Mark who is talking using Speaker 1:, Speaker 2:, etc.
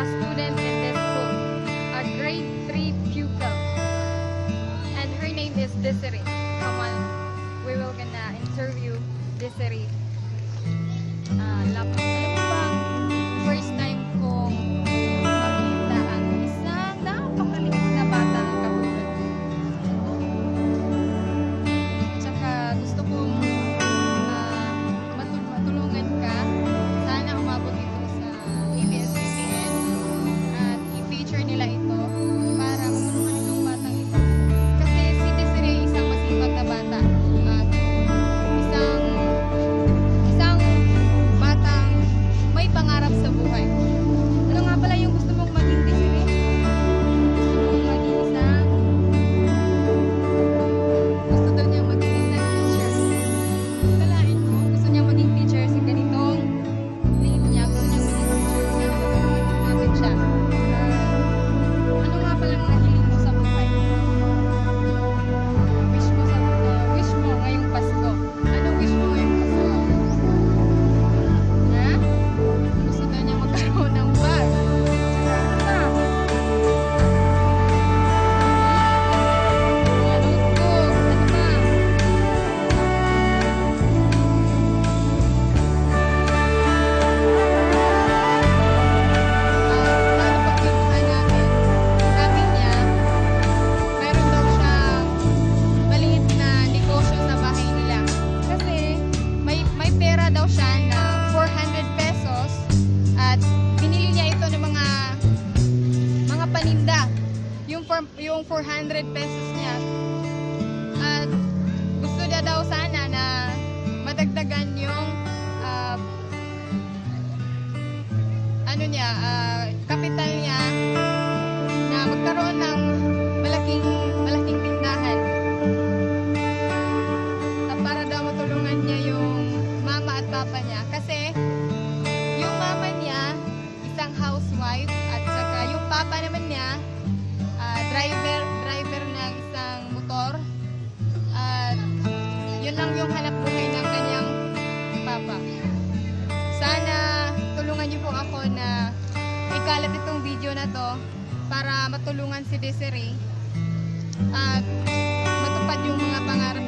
Speaker 1: a student in this school, a grade 3 pupil. And her name is Desiree. Come on, we will gonna interview Desiree. Alam mo bang first time kong makita ang isang napakaliit na bata ng katulad ko. Tsaka gusto kong matulungan ka. Sana umabot ito sa ABS-CBN at i-feature nila ito para matulungan itong batang ito. Kasi si Desiree isang masipag na bata at isang batang may pangarap sa buhay. Ano nga pala yung gusto mong maging, Desiree? Gusto mong maging gusto daw niya maging isang teacher. Kalain mo, gusto niya maging teacher sa ganitong name niya. Gusto niya maging teacher. Kaya matulungan natin siya. Ano nga pala mga hiling mo sa buhay? Wish mo ngayong Pasko. Anong wish mo ngayong Pasko? Ha? Gusto daw niya magkaroon ng bag. Tsaka ano pa? Mga notebook. Ano pa? Paano pagkwentuhan namin? Sabi niya, meron daw siyang maliit na negosyo sa bahay nila. Kasi may pera daw siya na 400 pesos at binili niya ito ng mga paninda. Yung 400 pesos niya. At gusto niya daw sana na madagdagan yung kapital niya na magkaroon ng malaking tindahan. Para daw matulungan niya yung mama at papa niya. Kasi yung mama niya, isang housewife, at saka yung papa naman niya, driver ng isang motor. At yun lang yung hanap buhay ng kanyang papa. Sana tulungan niyo po ako na ikalat itong video na to para matulungan si Desiree at matupad yung mga pangarap